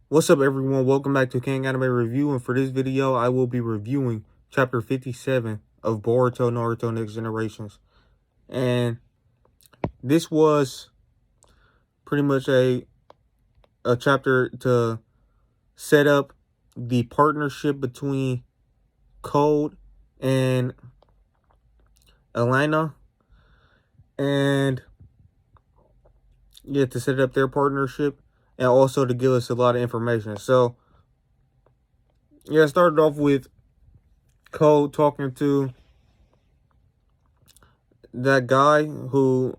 What's up, everyone? Welcome back to King Anime Review, and for this video, I will be reviewing Chapter 57 of Boruto Naruto Next Generations. And this was pretty much a chapter to set up the partnership between Code and Elena, and yeah, to set up their partnership, and also to give us a lot of information. So yeah, I started off with Code talking to that guy who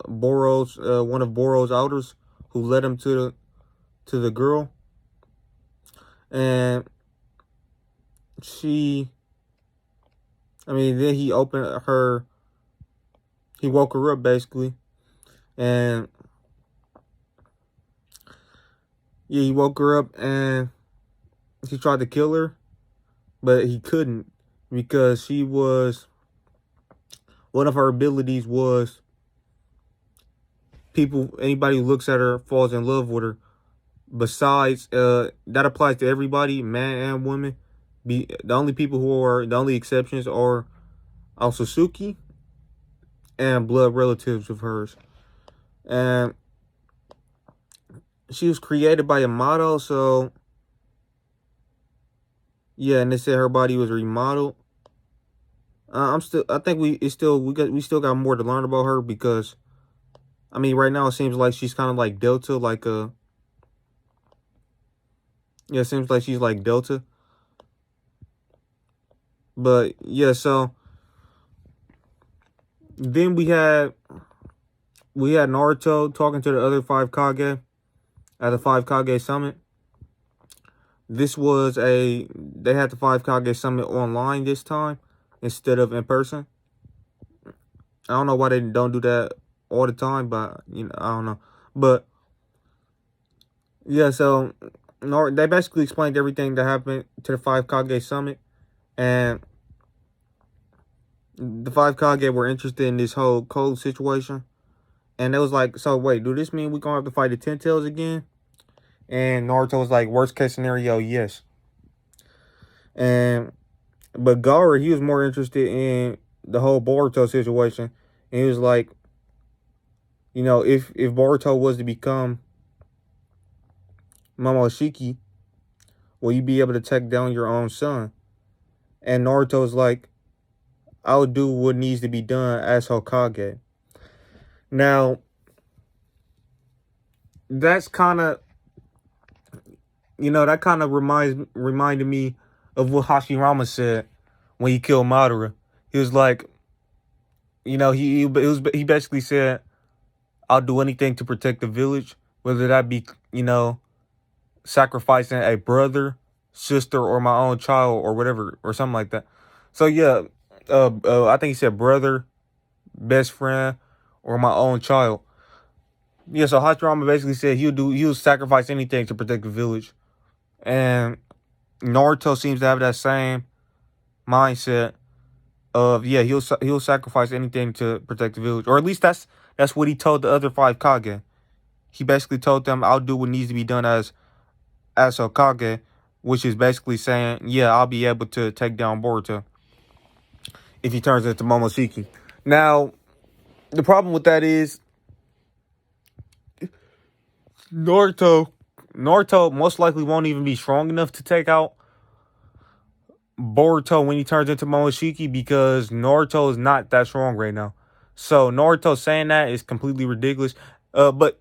Boro's one of Boro's elders, who led him to the girl, and then he woke her up basically, and yeah, he woke her up and he tried to kill her, but he couldn't, because one of her abilities was anybody who looks at her falls in love with her. Besides, that applies to everybody, man and woman. The only exceptions are Al-Sasuke and blood relatives of hers. And she was created by a model, so yeah, and they said her body was remodeled. I think we still got more to learn about her, because I mean, right now it seems like she's kind of like Delta, it seems like she's like Delta. But yeah, so then we had Naruto talking to the other 5 Kage at the 5 Kage summit. They had the 5 Kage summit online this time instead of in person. I don't know why they don't do that all the time, but I don't know. But yeah, so they basically explained everything that happened to the 5 Kage summit, and the 5 Kage were interested in this whole Code situation. And it was like, so wait, do this mean we're gonna have to fight the Ten Tails again? And Naruto was like, worst case scenario, yes. But Gaara, he was more interested in the whole Boruto situation. And he was like, if Boruto was to become Momoshiki, will you be able to take down your own son? And Naruto was like, I'll do what needs to be done as Hokage. Now, that's kind of, that kind of reminded me of what Hashirama said when he killed Madara. He was like, he basically said, I'll do anything to protect the village, whether that be, sacrificing a brother, sister, or my own child, or whatever, or something like that. So yeah, I think he said brother, best friend, or my own child. Yeah, so Hashirama basically said he'll sacrifice anything to protect the village. And Naruto seems to have that same mindset of, yeah, he'll sacrifice anything to protect the village. Or at least that's what he told the other 5 Kage. He basically told them, I'll do what needs to be done as Hokage, which is basically saying, yeah, I'll be able to take down Boruto if he turns into Momoshiki. Now, the problem with that is Naruto most likely won't even be strong enough to take out Boruto when he turns into Momoshiki, because Naruto is not that strong right now. So Naruto saying that is completely ridiculous. But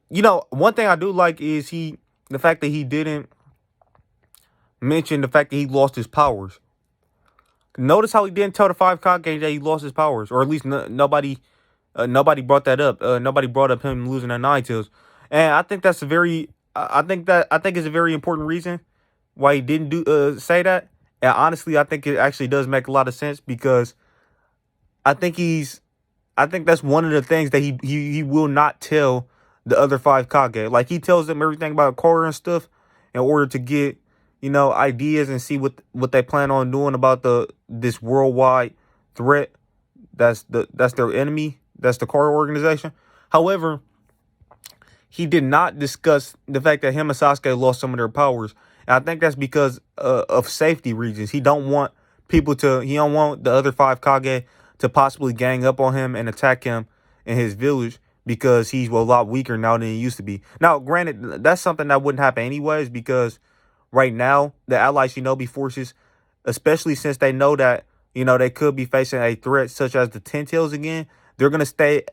one thing I do like is the fact that he didn't mention the fact that he lost his powers. Notice how he didn't tell the 5 Kage that he lost his powers, or at least nobody brought that up. Nobody brought up him losing the 9 tails, and I think that's I think it's a very important reason why he didn't say that. And honestly, I think it actually does make a lot of sense, because I think that's one of the things that he will not tell the other 5 Kage. Like, he tells them everything about Korra and stuff in order to get, ideas and see what they plan on doing about this worldwide threat that's their enemy. That's the Korra organization. However, he did not discuss the fact that him and Sasuke lost some of their powers. And I think that's because of safety reasons. He don't want the other five Kage to possibly gang up on him and attack him in his village because he's a lot weaker now than he used to be. Now, granted, that's something that wouldn't happen anyways because right now the Allied Shinobi forces, especially since they know that, they could be facing a threat such as the Ten Tails again, they're going to stay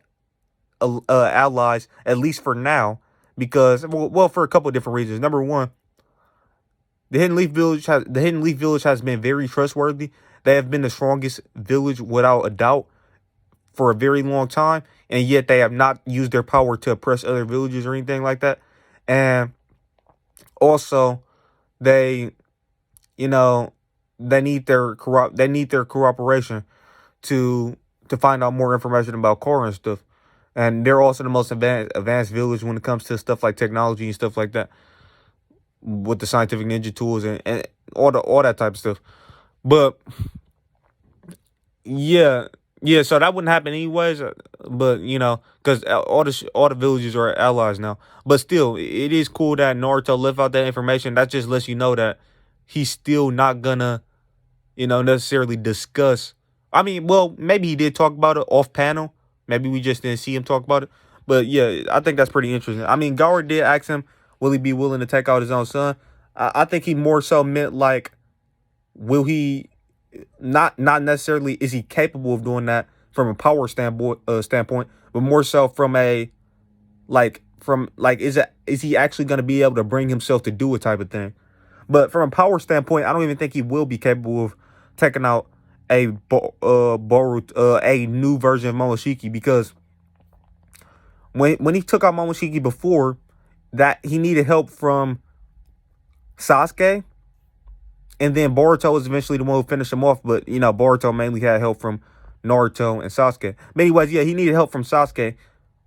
allies, at least for now, because for a couple of different reasons. Number one, the Hidden Leaf Village has been very trustworthy. They have been the strongest village without a doubt for a very long time, and yet they have not used their power to oppress other villages or anything like that. And also, they, you know, they need their cooperation to find out more information about Korra and stuff. And they're also the most advanced village when it comes to stuff like technology and stuff like that, with the scientific ninja tools and all that type of stuff. But yeah, yeah. So that wouldn't happen anyways. But because all the villages are allies now. But still, it is cool that Naruto left out that information. That just lets you know that he's still not gonna necessarily discuss. I mean, well, maybe he did talk about it off panel. Maybe we just didn't see him talk about it. But yeah, I think that's pretty interesting. I mean, Gaara did ask him, will he be willing to take out his own son? I think he more so meant like, will he not necessarily is he capable of doing that from a power standpoint, but more so from a is he actually going to be able to bring himself to do a type of thing? But from a power standpoint, I don't even think he will be capable of taking out Boruto, a new version of Momoshiki, because when he took out Momoshiki before, that he needed help from Sasuke, and then Boruto was eventually the one who finished him off. But Boruto mainly had help from Naruto and Sasuke. But anyways, yeah, he needed help from Sasuke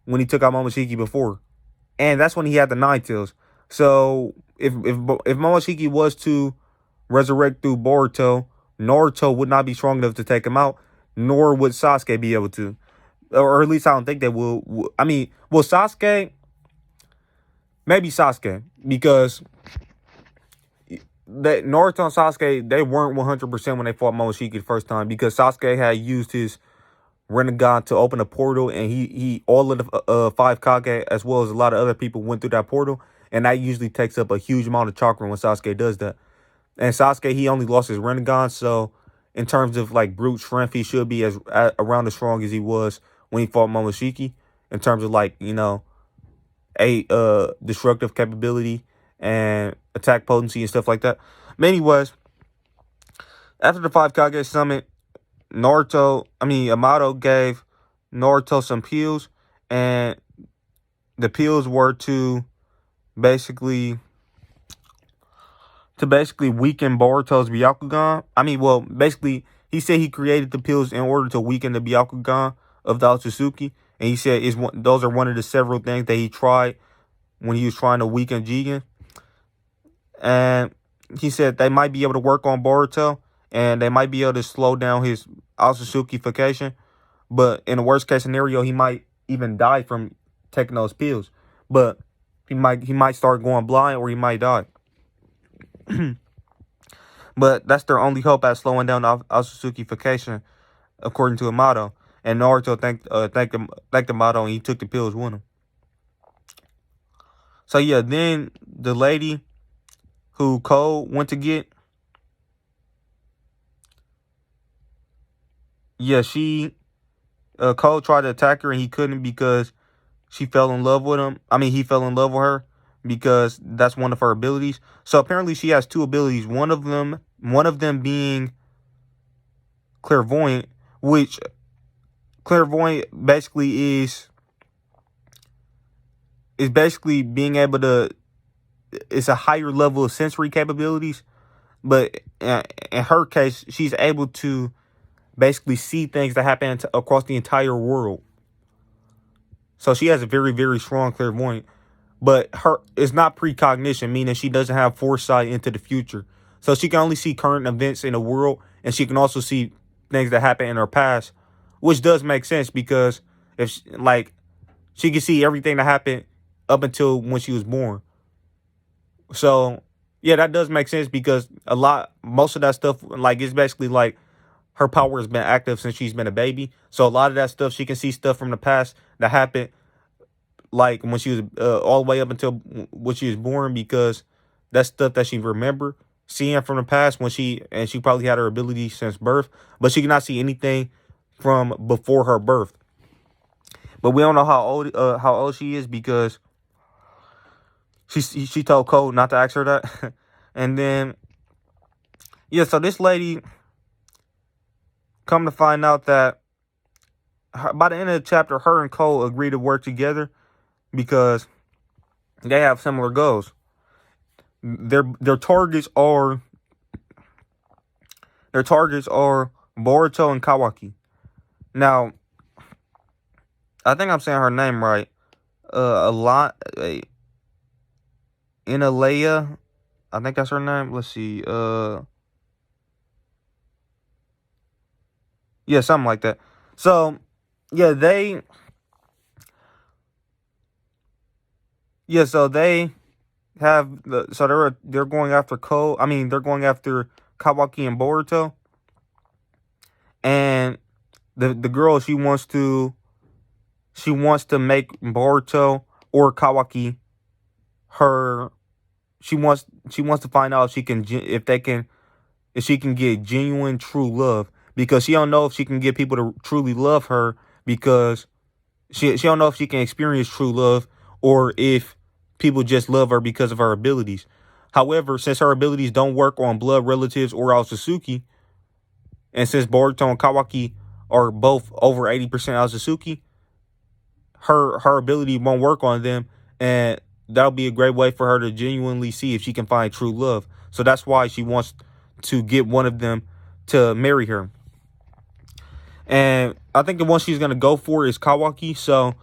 when he took out Momoshiki before, and that's when he had the Nine Tails. So if Momoshiki was to resurrect through Boruto, Naruto would not be strong enough to take him out, nor would Sasuke be able to. Or at least I don't think they will. I mean, will Sasuke? Maybe Sasuke, because Naruto and Sasuke, they weren't 100% when they fought Momoshiki the first time, because Sasuke had used his Rinnegan to open a portal, and he all of the five Kage, as well as a lot of other people, went through that portal, and that usually takes up a huge amount of chakra when Sasuke does that. And Sasuke, he only lost his Rinnegan, so in terms of like brute strength, he should be around as strong as he was when he fought Momoshiki, in terms of like a destructive capability and attack potency and stuff like that. But anyways, after the five Kage summit, Amato gave Naruto some pills, and the pills were to basically weaken Boruto's Byakugan. Basically, he said he created the pills in order to weaken the Byakugan of the Otsutsuki. And he said those are one of the several things that he tried when he was trying to weaken Jigen. And he said they might be able to work on Boruto, and they might be able to slow down his Otsutsukification. But in the worst case scenario, he might even die from taking those pills. But he might start going blind, or he might die. But that's their only hope at slowing down Otsutsukification, according to Amato. And Naruto thanked Amato, and he took the pills with him. So yeah, then the lady who Cole went to get, Cole tried to attack her, and he couldn't because she fell in love with him. He fell in love with her because that's one of her abilities. So apparently she has two abilities. One of them being clairvoyant, which clairvoyant basically is basically being able to, it's a higher level of sensory capabilities. But in her case, she's able to basically see things that happen across the entire world. So she has a very, very strong clairvoyant. But it's not precognition, meaning she doesn't have foresight into the future. So she can only see current events in the world, and she can also see things that happen in her past, which does make sense, because if She can see everything that happened up until when she was born. So yeah, that does make sense because most of that stuff, like it's basically like her power has been active since she's been a baby. So a lot of that stuff, she can see stuff from the past that happened, like when she was all the way up until when she was born, because that's stuff that she remember seeing from the past she probably had her ability since birth, but she cannot see anything from before her birth. But we don't know how old she is because she told Cole not to ask her that. And then yeah, so this lady, come to find out that by the end of the chapter, her and Cole agree to work together because they have similar goals. Their targets are Boruto and Kawaki. Now, I think I'm saying her name right. A lot. Inalea, I think that's her name. Let's see. Yeah, something like that. So, yeah, they have they're going after Ko. I mean, they're going after Kawaki and Boruto, and the girl, she wants to make Boruto or Kawaki her. She wants to find out if she can get genuine true love, because she don't know if she can get people to truly love her, because she don't know if she can experience true love or if people just love her because of her abilities. However, since her abilities don't work on blood relatives or Aotsutsuki, and since Boruto and Kawaki are both over 80% Aotsutsuki, her ability won't work on them, and that'll be a great way for her to genuinely see if she can find true love. So that's why she wants to get one of them to marry her. And I think the one she's gonna go for is Kawaki. So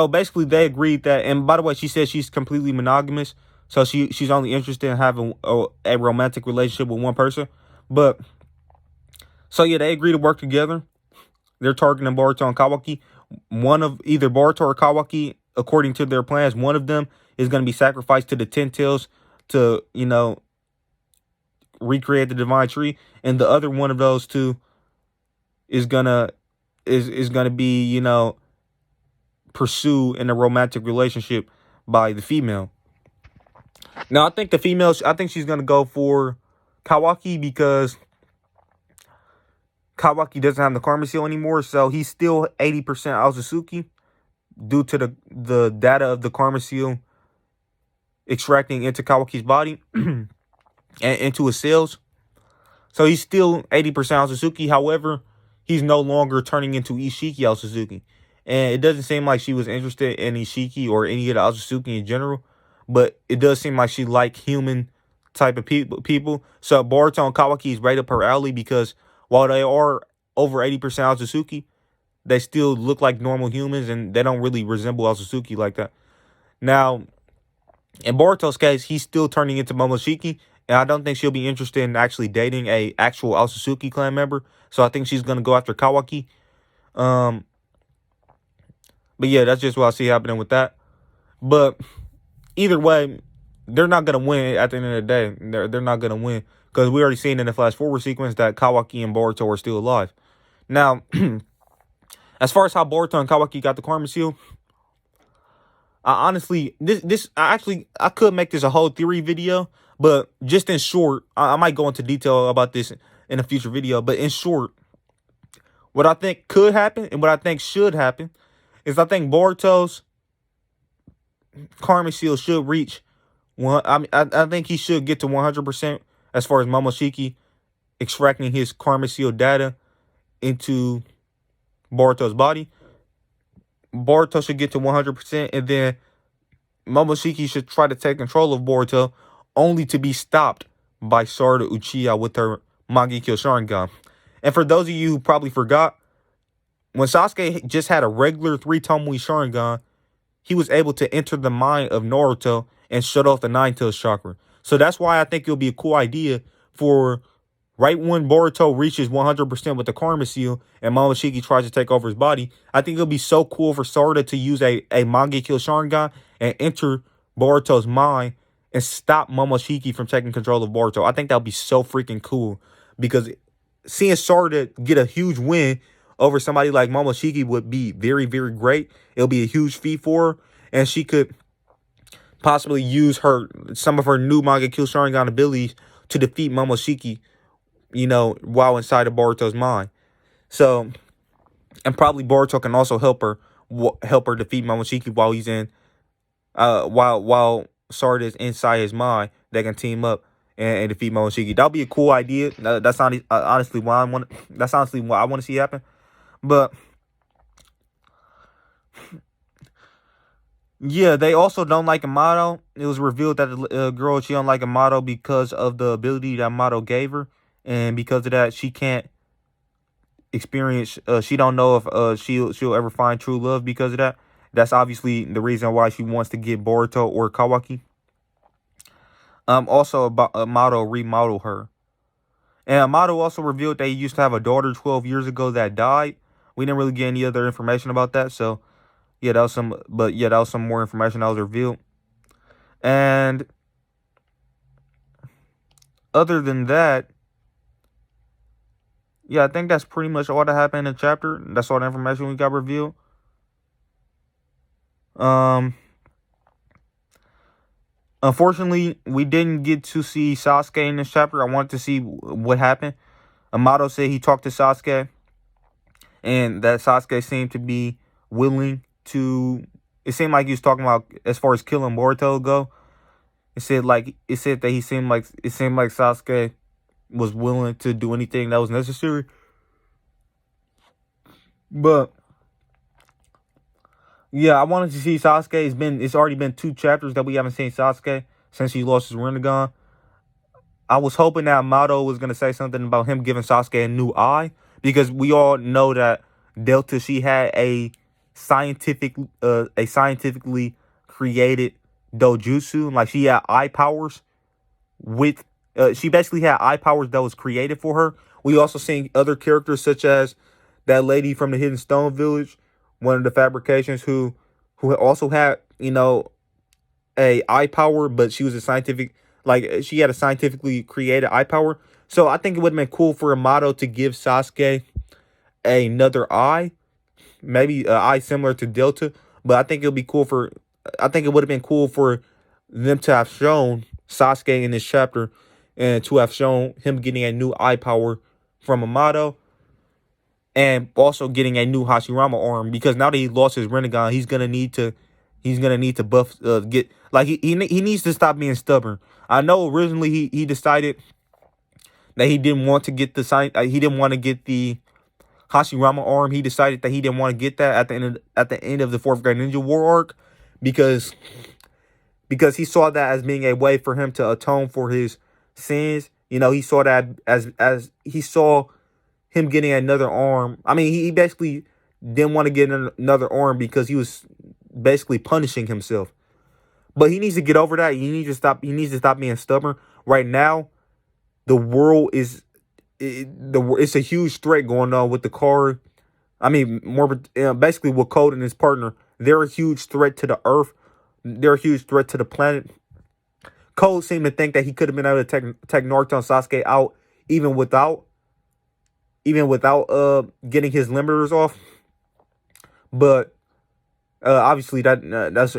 basically they agreed that, and by the way, she said she's completely monogamous. So she's only interested in having a romantic relationship with one person. But so yeah, they agree to work together. They're targeting Boruto and Kawaki. One of either Boruto or Kawaki, according to their plans, one of them is going to be sacrificed to the Ten Tails to, recreate the divine tree, and the other one of those two is gonna be, pursue in a romantic relationship by the female. Now, I think she's gonna go for Kawaki because Kawaki doesn't have the karma seal anymore, so he's still 80% Aotsutsuki due to the data of the karma seal extracting into Kawaki's body and into his cells. So he's still 80% Aotsutsuki. However, he's no longer turning into Ishiki Aotsutsuki. And it doesn't seem like she was interested in Ishiki or any of the Aotsutsuki in general, but it does seem like she liked human type of people. So Boruto and Kawaki is right up her alley because while they are over 80% Aotsutsuki, they still look like normal humans and they don't really resemble Aotsutsuki like that. Now, in Boruto's case, he's still turning into Momoshiki, and I don't think she'll be interested in actually dating a actual Aotsutsuki clan member. So I think she's gonna go after Kawaki. But yeah, that's just what I see happening with that. But either way, they're not gonna win at the end of the day. They're not gonna win because we already seen in the flash forward sequence that Kawaki and Boruto are still alive. Now, as far as how Boruto and Kawaki got the karma seal, I honestly, I could make this a whole theory video, but just in short, I might go into detail about this in a future video. But in short, what I think could happen and what I think should happen is I think Boruto's karma seal should reach one. I think he should get to 100% as far as Momoshiki extracting his karma seal data into Boruto's body. Boruto should get to 100%, and then Momoshiki should try to take control of Boruto, only to be stopped by Sarada Uchiha with her Mangekyo Sharingan. And for those of you who probably forgot, when Sasuke just had a regular 3-Tomoe Sharingan, he was able to enter the mind of Naruto and shut off the Nine-Tails chakra. So that's why I think it'll be a cool idea for Right when Boruto reaches 100% with the Karma Seal and Momoshiki tries to take over his body, I think it'll be so cool for Sarada to use a Mangekyo Sharingan and enter Boruto's mind and stop Momoshiki from taking control of Boruto. I think that would be so freaking cool because seeing Sarada get a huge win over somebody like Momoshiki would be very, very great. It'll be a huge feat for her, and she could possibly use some of her new Mangekyo Sharingan abilities to defeat Momoshiki, while inside of Boruto's mind. So, and probably Boruto can also help her defeat Momoshiki while he's in, while Sarada is inside his mind. They can team up and defeat Momoshiki. That'll be a cool idea. That's not honestly why I want. That's honestly what I want to see happen. But yeah, they also don't like Amato. It was revealed that the girl, she don't like Amato because of the ability that Amato gave her, and because of that, she can't experience. She don't know if she'll ever find true love because of that. That's obviously the reason why she wants to get Boruto or Kawaki. Also about Amato remodel her, and Amato also revealed that he used to have a daughter 12 years ago that died. We didn't really get any other information about that, so yeah, that was some more information that was revealed. And other than that, yeah, I think that's pretty much all that happened in the chapter. That's all the information we got revealed. Unfortunately, we didn't get to see Sasuke in this chapter. I wanted to see what happened. Amato said he talked to Sasuke, and that Sasuke seemed to be willing to. It seemed like he was talking about as far as killing Boruto go. It said that he seemed like Sasuke was willing to do anything that was necessary. But yeah, I wanted to see Sasuke. It's already been 2 chapters that we haven't seen Sasuke since he lost his Rinnegan. I was hoping that Amato was gonna say something about him giving Sasuke a new eye, because we all know that Delta, she had a scientifically created dojutsu. Like, she had eye powers with she basically had eye powers that was created for her. We also seen other characters such as that lady from the Hidden Stone Village, one of the fabrications, who also had, a eye power, but she was she had a scientifically created eye power. So I think it would have been cool for Amato to give Sasuke another eye, maybe an eye similar to Delta. But I think I think it would have been cool for them to have shown Sasuke in this chapter, and to have shown him getting a new eye power from Amato, and also getting a new Hashirama arm, because now that he lost his Rinnegan, he's gonna need to buff, get like he needs to stop being stubborn. I know originally he decided that he didn't want to get he didn't want to get the Hashirama arm. He decided that he didn't want to get that at the end of the 4th Grade Ninja War arc, because he saw that as being a way for him to atone for his sins. He saw that as he saw him getting another arm. I mean, he basically didn't want to get another arm because he was basically punishing himself. But he needs to get over that. He needs to stop being stubborn. Right now, the world it's a huge threat going on with the car. I mean, basically with Code and his partner. They're a huge threat to the Earth. They're a huge threat to the planet. Code seemed to think that he could have been able to take Naruto and Sasuke out even without getting his limiters off. But obviously that's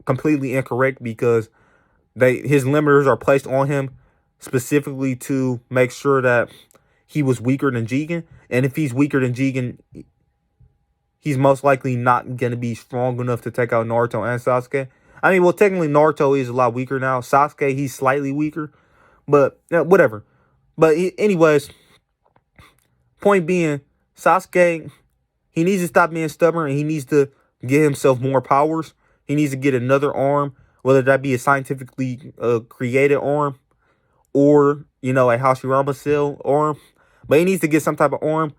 completely incorrect, because his limiters are placed on him specifically to make sure that he was weaker than Jigen. And if he's weaker than Jigen, he's most likely not going to be strong enough to take out Naruto and Sasuke. I mean, well, technically Naruto is a lot weaker now. Sasuke, he's slightly weaker, but whatever. But anyways, point being, Sasuke, he needs to stop being stubborn, and he needs to get himself more powers. He needs to get another arm, whether that be a scientifically created arm, or, a Hashirama cell arm. But he needs to get some type of arm,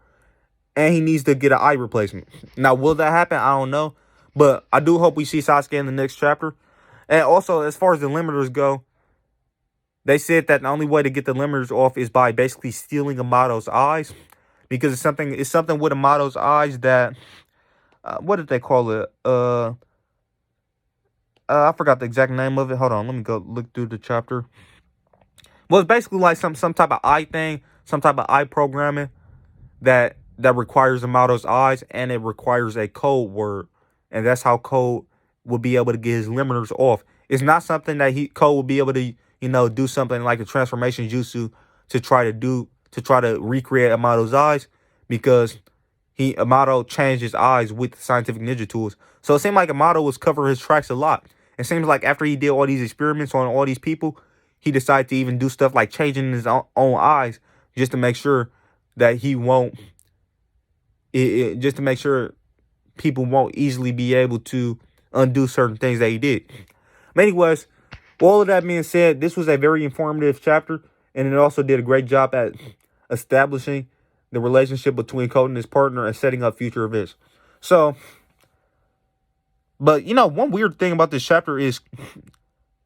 and he needs to get an eye replacement. Now, will that happen? I don't know. But I do hope we see Sasuke in the next chapter. And also, as far as the limiters go, They said that the only way to get the limiters off is by basically stealing Amato's eyes, because it's something with Amato's eyes that what did they call it? I forgot the exact name of it. Hold on, let me go look through the chapter. Well, it's basically like some type of eye thing, some type of eye programming that requires Amato's eyes, and it requires a code word, and that's how Code will be able to get his limiters off. It's not something that Code will be able to do something like a transformation jutsu to try to recreate Amato's eyes, because Amato changed his eyes with the scientific ninja tools. So it seemed like Amato was covering his tracks a lot. It seems like after he did all these experiments on all these people, he decided to even do stuff like changing his own eyes, just to make sure that he won't, just to make sure people won't easily be able to undo certain things that he did. But anyways, all of that being said, this was a very informative chapter, and it also did a great job at establishing the relationship between Code and his partner and setting up future events. So, but one weird thing about this chapter is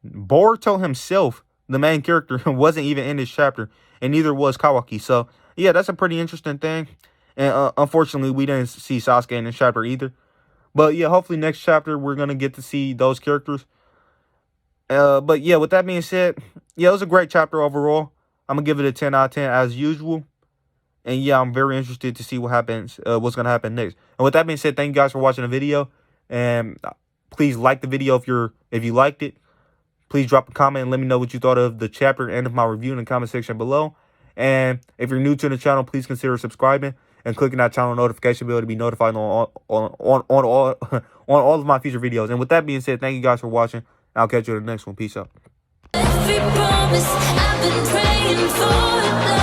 Boruto himself, the main character, wasn't even in this chapter, and neither was Kawaki. So, yeah, that's a pretty interesting thing. And unfortunately, we didn't see Sasuke in this chapter either. But yeah, hopefully next chapter we're going to get to see those characters. But yeah, with that being said, yeah, it was a great chapter overall. I'm going to give it a 10 out of 10 as usual. And yeah, I'm very interested to see what happens, what's going to happen next. And with that being said, thank you guys for watching the video. And please like the video if you liked it. Please drop a comment and let me know what you thought of the chapter and of my review in the comment section below. And if you're new to the channel, please consider subscribing and clicking that channel notification bell to be notified on all on all of my future videos. And with that being said, thank you guys for watching. I'll catch you in the next one. Peace out. Every promise I've been praying for.